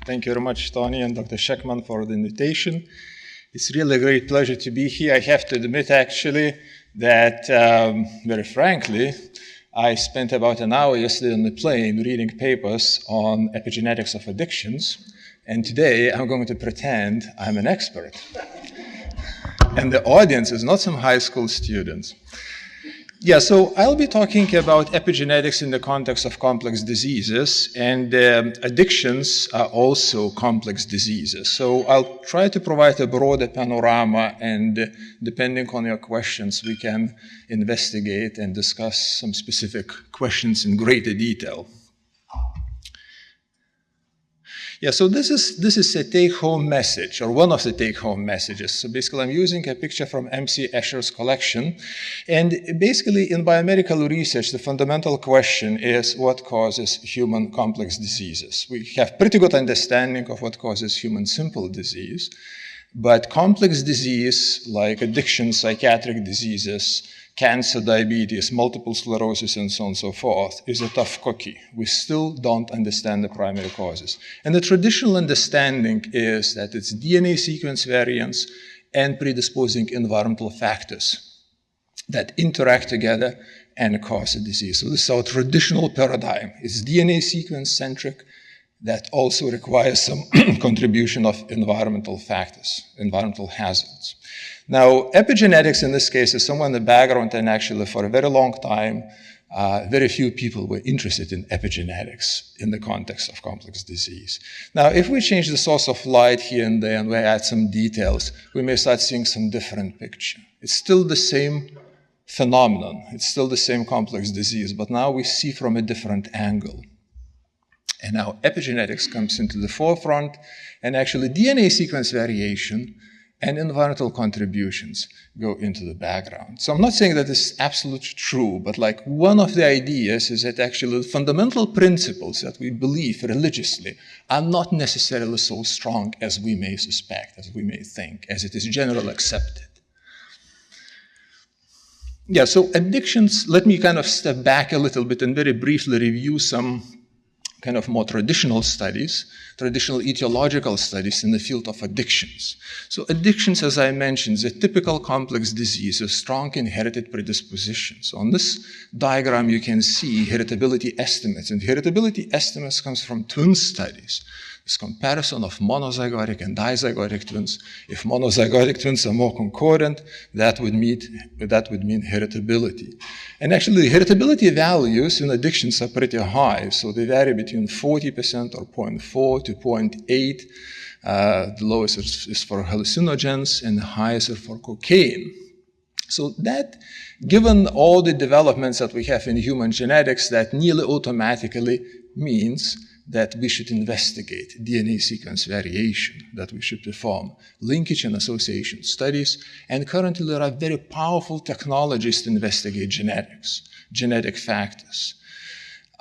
Thank you very much, Tony and Dr. Sheckman, for the invitation. It's really a great pleasure to be here. I have to admit, actually, that very frankly, I spent about an hour yesterday on the plane reading papers on epigenetics of addictions, and today I'm going to pretend I'm an expert. And the audience is not some high school students. Yeah, so I'll be talking about epigenetics in the context of complex diseases, and addictions are also complex diseases. So I'll try to provide a broader panorama, and depending on your questions, we can investigate and discuss some specific questions in greater detail. Yeah, so this is a take-home message, or one of the take-home messages. So basically, I'm using a picture from M.C. Escher's collection. And basically, in biomedical research, the fundamental question is what causes human complex diseases. We have pretty good understanding of what causes human simple disease. But complex disease, like addiction, psychiatric diseases, cancer, diabetes, multiple sclerosis, and so on and so forth, is a tough cookie. We still don't understand the primary causes. And the traditional understanding is that it's DNA sequence variants and predisposing environmental factors that interact together and cause a disease. So this is our traditional paradigm. It's DNA sequence-centric that also requires some contribution of environmental factors, environmental hazards. Now, epigenetics in this case is somewhere in the background, and actually for a very long time, very few people were interested in epigenetics in the context of complex disease. Now, if we change the source of light here and there and we add some details, we may start seeing some different picture. It's still the same phenomenon. It's still the same complex disease, but now we see from a different angle. And now epigenetics comes into the forefront, and actually DNA sequence variation and environmental contributions go into the background. So I'm not saying that this is absolutely true, but like one of the ideas is that actually the fundamental principles that we believe religiously are not necessarily so strong as we may suspect, as we may think, as it is generally accepted. Yeah, so addictions, let me kind of step back a little bit and very briefly review some kind of more traditional studies, traditional etiological studies in the field of addictions. So addictions, as I mentioned, is a typical complex disease, a strong inherited predisposition. So on this diagram, you can see heritability estimates. And heritability estimates comes from twin studies. This comparison of monozygotic and dizygotic twins. If monozygotic twins are more concordant, that would mean heritability. And actually, the heritability values in addictions are pretty high. So they vary between 40% or 0.4 to 0.8. The lowest is for hallucinogens, and the highest is for cocaine. So that, given all the developments that we have in human genetics, that nearly automatically means that we should investigate DNA sequence variation, that we should perform linkage and association studies. And currently, there are very powerful technologies to investigate genetics, genetic factors.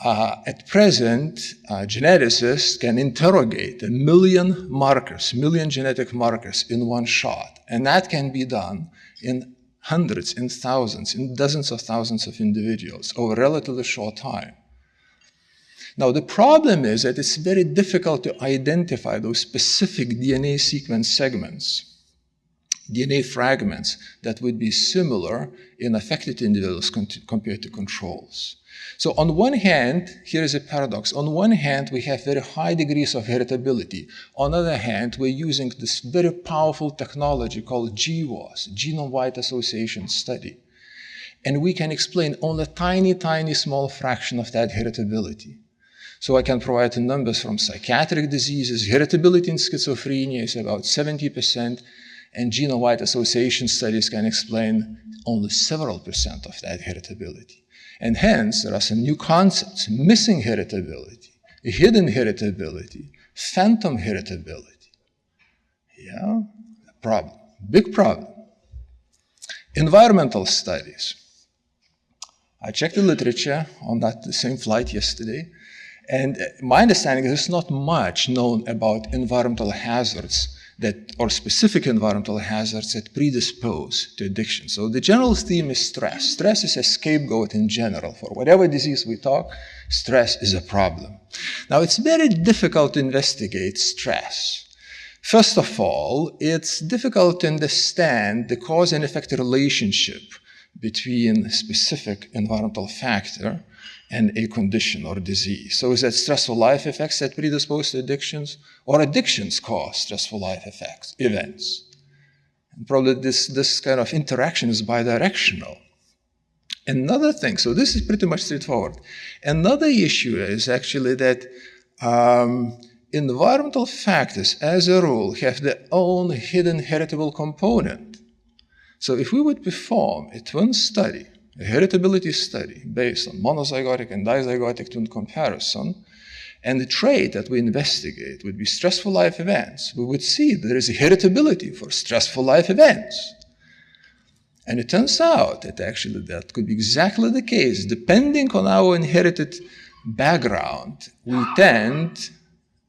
At present, geneticists can interrogate 1 million markers, genetic markers in one shot. And that can be done in hundreds, in thousands, in dozens of thousands of individuals over a relatively short time. Now, the problem is that it's very difficult to identify those specific DNA sequence segments, DNA fragments that would be similar in affected individuals compared to controls. So on one hand, here is a paradox. On one hand, we have very high degrees of heritability. On the other hand, we're using this very powerful technology called GWAS, Genome-Wide Association Study. And we can explain only a tiny, tiny small fraction of that heritability. So I can provide the numbers from psychiatric diseases. Heritability in schizophrenia is about 70%, and genome-wide association studies can explain only several percent of that heritability. And hence, there are some new concepts: missing heritability, hidden heritability, phantom heritability. Yeah, problem, big problem. Environmental studies. I checked the literature on the same flight yesterday. And my understanding is there's not much known about environmental hazards or specific environmental hazards that predispose to addiction. So the general theme is stress. Stress is a scapegoat in general. For whatever disease we talk, stress is a problem. Now, it's very difficult to investigate stress. First of all, it's difficult to understand the cause and effect relationship between a specific environmental factor and a condition or disease. So is that stressful life effects that predispose to addictions, or addictions cause stressful life events? And probably this kind of interaction is bidirectional. Another thing, so this is pretty much straightforward. Another issue is actually that environmental factors, as a rule, have their own hidden heritable component. So if we would perform a twin study, a heritability study based on monozygotic and dizygotic twin comparison, and the trait that we investigate would be stressful life events, we would see there is a heritability for stressful life events. And it turns out that actually that could be exactly the case. Depending on our inherited background,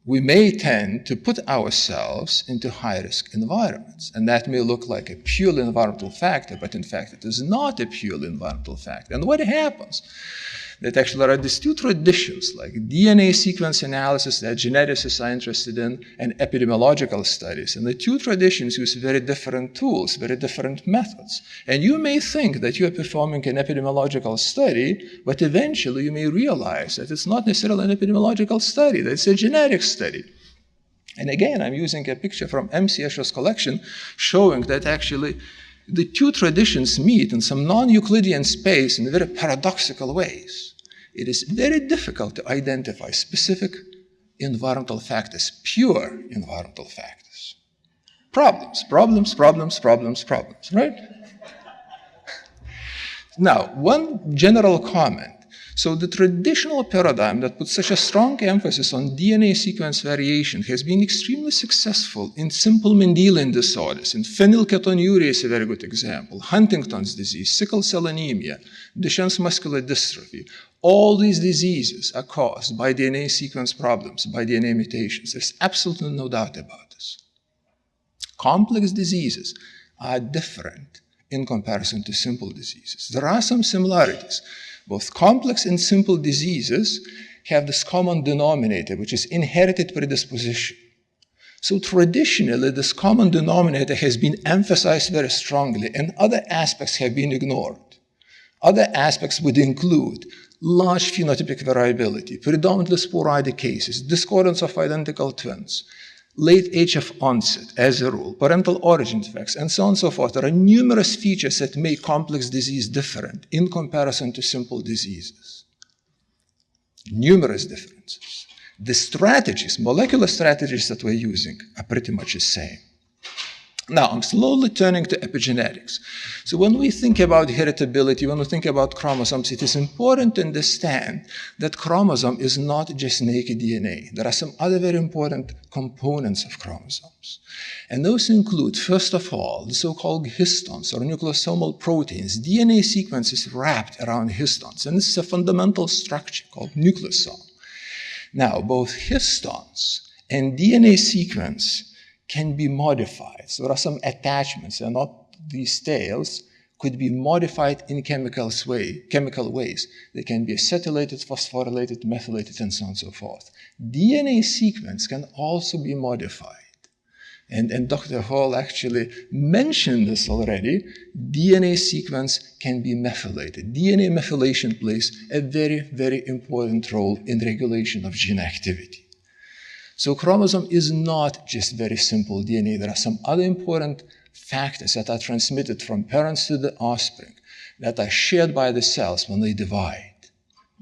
we may tend to put ourselves into high-risk environments. And that may look like a purely environmental factor, but in fact it is not a purely environmental factor. And what happens? That actually there are these two traditions, like DNA sequence analysis that geneticists are interested in, and epidemiological studies. And the two traditions use very different tools, very different methods. And you may think that you are performing an epidemiological study, but eventually you may realize that it's not necessarily an epidemiological study, that it's a genetic study. And again, I'm using a picture from M.C. Escher's collection showing that actually the two traditions meet in some non-Euclidean space in very paradoxical ways. It is very difficult to identify specific environmental factors, pure environmental factors. Problems, right? Now, one general comment. So the traditional paradigm that puts such a strong emphasis on DNA sequence variation has been extremely successful in simple Mendelian disorders. And phenylketonuria is a very good example. Huntington's disease, sickle cell anemia, Duchenne's muscular dystrophy. All these diseases are caused by DNA sequence problems, by DNA mutations. There's absolutely no doubt about this. Complex diseases are different in comparison to simple diseases. There are some similarities. Both complex and simple diseases have this common denominator, which is inherited predisposition. So traditionally, this common denominator has been emphasized very strongly, and other aspects have been ignored. Other aspects would include large phenotypic variability, predominantly sporadic cases, discordance of identical twins, late age of onset, as a rule, parental origin effects, and so on and so forth. There are numerous features that make complex disease different in comparison to simple diseases. Numerous differences. The strategies, molecular strategies that we're using are pretty much the same. Now, I'm slowly turning to epigenetics. So when we think about heritability, when we think about chromosomes, it is important to understand that chromosome is not just naked DNA. There are some other very important components of chromosomes. And those include, first of all, the so-called histones, or nucleosomal proteins. DNA sequences wrapped around histones. And this is a fundamental structure called nucleosome. Now, both histones and DNA sequence can be modified. So there are some attachments, and not these tails, could be modified in chemical ways. They can be acetylated, phosphorylated, methylated, and so on and so forth. DNA sequence can also be modified. And Dr. Hall actually mentioned this already. DNA sequence can be methylated. DNA methylation plays a very, very important role in regulation of gene activity. So chromosome is not just very simple DNA. There are some other important factors that are transmitted from parents to the offspring that are shared by the cells when they divide.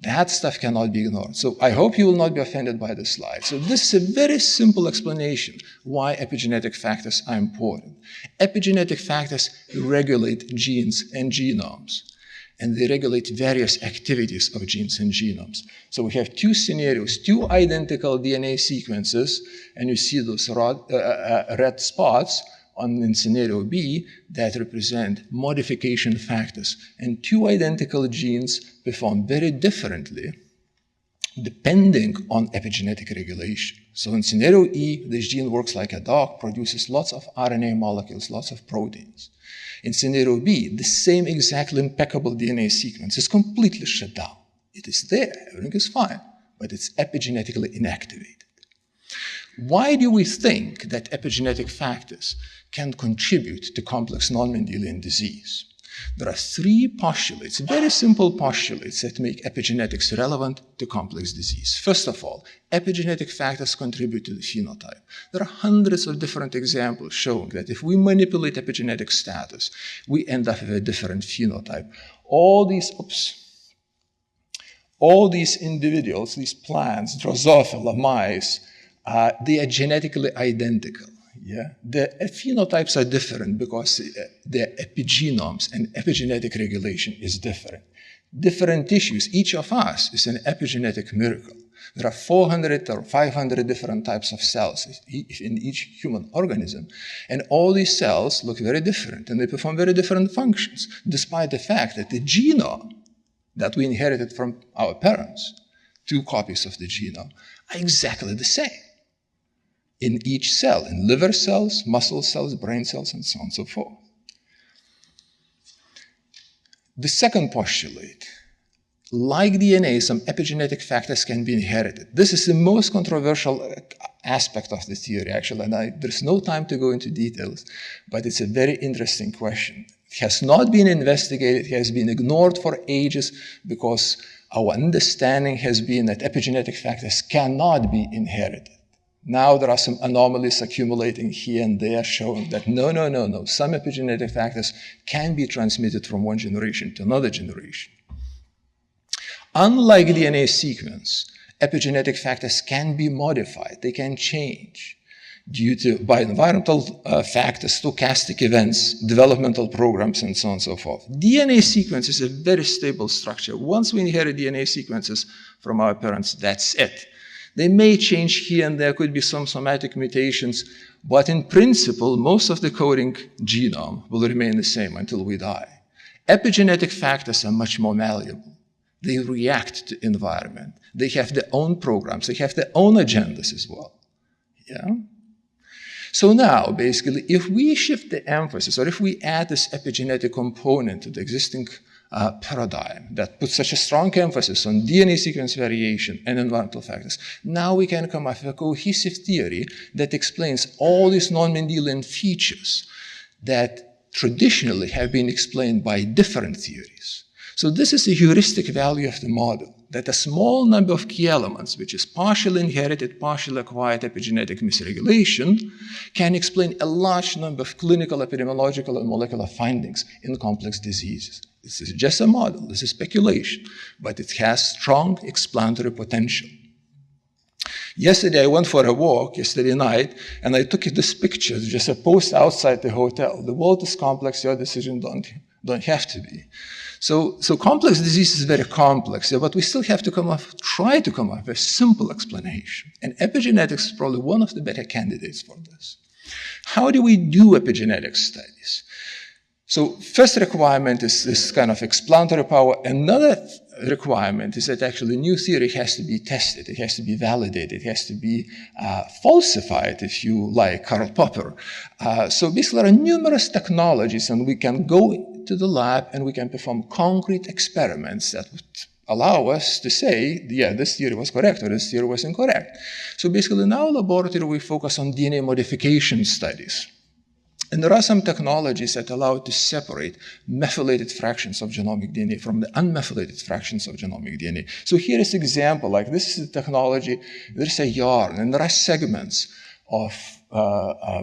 That stuff cannot be ignored. So I hope you will not be offended by this slide. So this is a very simple explanation why epigenetic factors are important. Epigenetic factors regulate genes and genomes, and they regulate various activities of genes and genomes. So we have two scenarios, two identical DNA sequences, and you see those red spots in scenario B that represent modification factors. And two identical genes perform very differently depending on epigenetic regulation. So in scenario E, this gene works like a dog, produces lots of RNA molecules, lots of proteins. In scenario B, the same exactly impeccable DNA sequence is completely shut down. It is there, everything is fine, but it's epigenetically inactivated. Why do we think that epigenetic factors can contribute to complex non-Mendelian disease? There are three postulates, very simple postulates, that make epigenetics relevant to complex disease. First of all, epigenetic factors contribute to the phenotype. There are hundreds of different examples showing that if we manipulate epigenetic status, we end up with a different phenotype. All these individuals, these plants, Drosophila, mice, they are genetically identical. Yeah? The phenotypes are different because their epigenomes and epigenetic regulation is different. Different tissues, each of us is an epigenetic miracle. There are 400 or 500 different types of cells in each human organism, and all these cells look very different, and they perform very different functions, despite the fact that the genome that we inherited from our parents, 2 copies of the genome, are exactly the same in each cell, in liver cells, muscle cells, brain cells, and so on and so forth. The second postulate, like DNA, some epigenetic factors can be inherited. This is the most controversial aspect of the theory, actually, and there's no time to go into details, but it's a very interesting question. It has not been investigated, it has been ignored for ages because our understanding has been that epigenetic factors cannot be inherited. Now there are some anomalies accumulating here and there showing that no, some epigenetic factors can be transmitted from one generation to another generation. Unlike DNA sequence, epigenetic factors can be modified, they can change due to by environmental factors, stochastic events, developmental programs, and so on and so forth. DNA sequence is a very stable structure. Once we inherit DNA sequences from our parents, that's it. They may change here and there, could be some somatic mutations, but in principle, most of the coding genome will remain the same until we die. Epigenetic factors are much more malleable. They react to environment. They have their own programs. They have their own agendas as well. Yeah? So now, basically, if we shift the emphasis, or if we add this epigenetic component to the existing paradigm that puts such a strong emphasis on DNA sequence variation and environmental factors, now we can come up with a cohesive theory that explains all these non-Mendelian features that traditionally have been explained by different theories. So this is the heuristic value of the model, that a small number of key elements, which is partially inherited, partially acquired epigenetic misregulation, can explain a large number of clinical, epidemiological, and molecular findings in complex diseases. This is just a model, this is speculation, but it has strong explanatory potential. Yesterday, I went for a walk, yesterday night, and I took this picture, just a post outside the hotel. The world is complex, your decision don't have to be. So complex disease is very complex, but we still have to try to come up with a simple explanation. And epigenetics is probably one of the better candidates for this. How do we do epigenetic studies? So first requirement is this kind of explanatory power. Another requirement is that actually new theory has to be tested, it has to be validated, it has to be falsified, if you like, Karl Popper. So basically there are numerous technologies, and we can go to the lab and we can perform concrete experiments that would allow us to say, yeah, this theory was correct or this theory was incorrect. So basically in our laboratory we focus on DNA modification studies. And there are some technologies that allow to separate methylated fractions of genomic DNA from the unmethylated fractions of genomic DNA. So here is an example, like this is a technology, there's a yarn, and there are segments of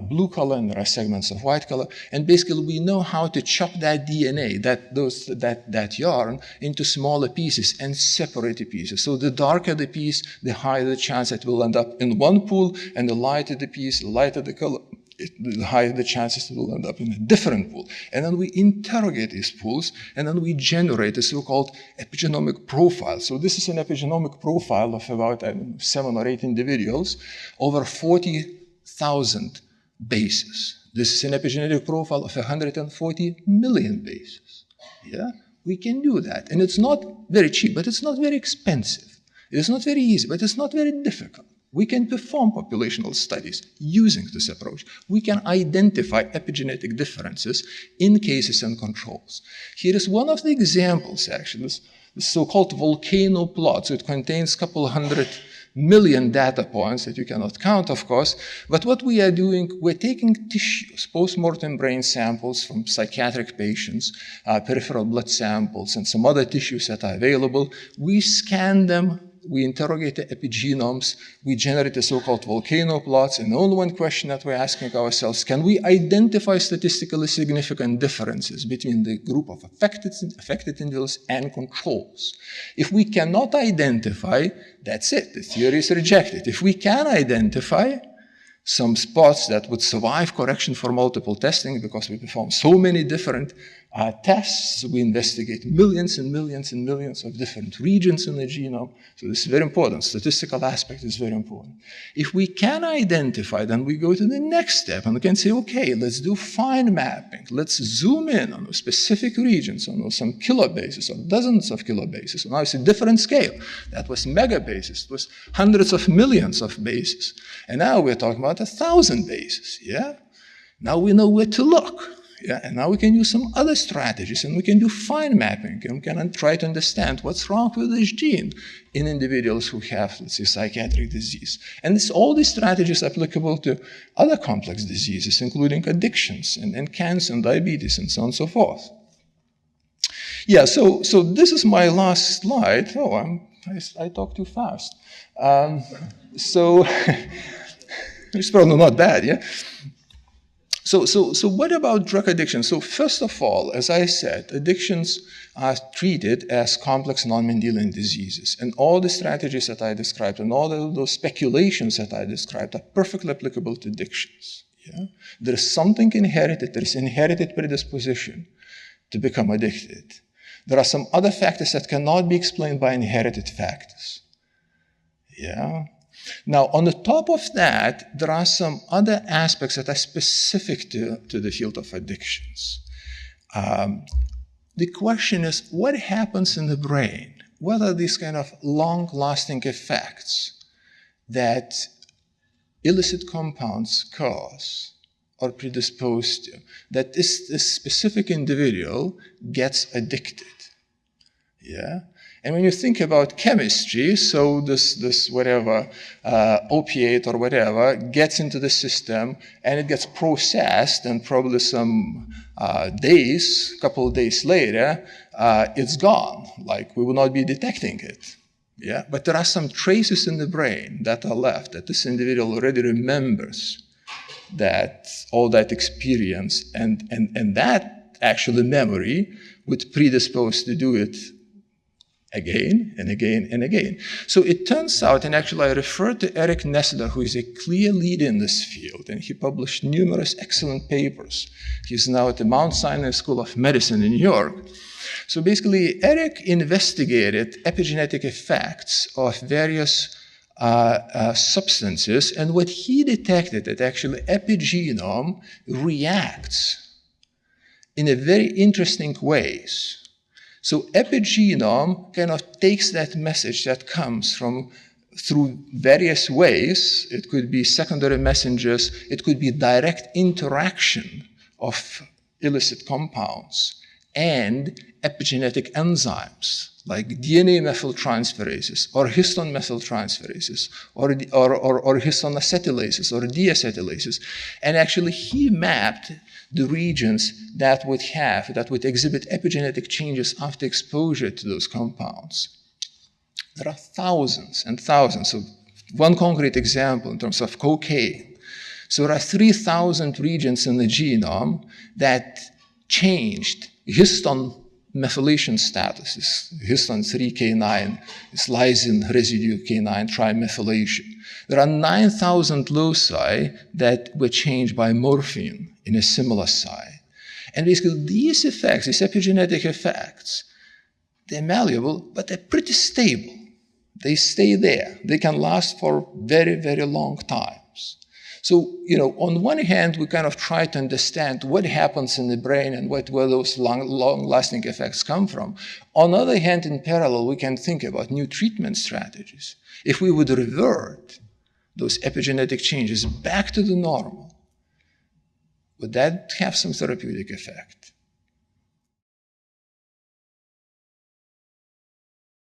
blue color and there are segments of white color, and basically we know how to chop that DNA, that yarn, into smaller pieces and separate the pieces. So the darker the piece, the higher the chance it will end up in one pool, and the lighter the piece, the lighter the color, the higher the chances it will end up in a different pool. And then we interrogate these pools, and then we generate a so-called epigenomic profile. So this is an epigenomic profile of about 7 or 8 individuals over 40,000 bases. This is an epigenetic profile of 140 million bases. Yeah? We can do that. And it's not very cheap, but it's not very expensive. It is not very easy, but it's not very difficult. We can perform populational studies using this approach. We can identify epigenetic differences in cases and controls. Here is one of the examples, actually, this so-called volcano plot. So it contains a couple hundred million data points that you cannot count, of course. But what we are doing, we're taking tissues, post-mortem brain samples from psychiatric patients, peripheral blood samples, and some other tissues that are available. We scan them. We interrogate the epigenomes, we generate the so-called volcano plots, and the only one question that we're asking ourselves, can we identify statistically significant differences between the group of affected individuals and controls? If we cannot identify, that's it, the theory is rejected. If we can identify some spots that would survive correction for multiple testing because we perform so many different tests. We investigate millions and millions and millions of different regions in the genome. So this is very important. Statistical aspect is very important. If we can identify, then we go to the next step and we can say, okay, let's do fine mapping. Let's zoom in on specific regions, on some kilobases or dozens of kilobases. And obviously different scale. That was megabases. It was hundreds of millions of bases. And now we're talking about 1,000 bases, yeah? Now we know where to look. Yeah, and now we can use some other strategies, and we can do fine mapping, and we can try to understand what's wrong with this gene in individuals who have, let's say, psychiatric disease. And all these strategies are applicable to other complex diseases, including addictions and cancer and diabetes and so on and so forth. Yeah, so this is my last slide. Oh, I talk too fast. It's probably not bad, yeah? So what about drug addiction? So first of all, as I said, addictions are treated as complex non-Mendelian diseases. And all the strategies that I described and all those speculations that I described are perfectly applicable to addictions. Yeah? There is something inherited, there is inherited predisposition to become addicted. There are some other factors that cannot be explained by inherited factors. Yeah? Now, on the top of that, there are some other aspects that are specific to the field of addictions. The question is, what happens in the brain? What are these kind of long-lasting effects that illicit compounds cause or predispose to, that this specific individual gets addicted? Yeah? And when you think about chemistry, so this whatever opiate or whatever gets into the system and it gets processed, and probably some couple of days later, it's gone. Like we will not be detecting it. Yeah, but there are some traces in the brain that are left that this individual already remembers that all that experience, and that actually memory would predispose to do it again and again and again. So it turns out, and actually I referred to Eric Nessler, who is a clear lead in this field, and he published numerous excellent papers. He's now at the Mount Sinai School of Medicine in New York. So basically, Eric investigated epigenetic effects of various substances, and what he detected that actually epigenome reacts in a very interesting ways. So epigenome kind of takes that message that comes through various ways. It could be secondary messengers. It could be direct interaction of illicit compounds and epigenetic enzymes like DNA methyltransferases or histone methyltransferases or histone acetylases or deacetylases. And actually he mapped the regions that would exhibit epigenetic changes after exposure to those compounds. There are thousands and thousands. So one concrete example in terms of cocaine. So there are 3,000 regions in the genome that changed histone methylation status, histone 3K9, is lysine residue K9 trimethylation. There are 9,000 loci that were changed by morphine in a similar site. And basically these effects, these epigenetic effects, they're malleable, but they're pretty stable. They stay there. They can last for very, very long times. So, on one hand, we kind of try to understand what happens in the brain and where those long-lasting effects come from. On the other hand, in parallel, we can think about new treatment strategies. If we would revert those epigenetic changes back to the normal, would that have some therapeutic effect?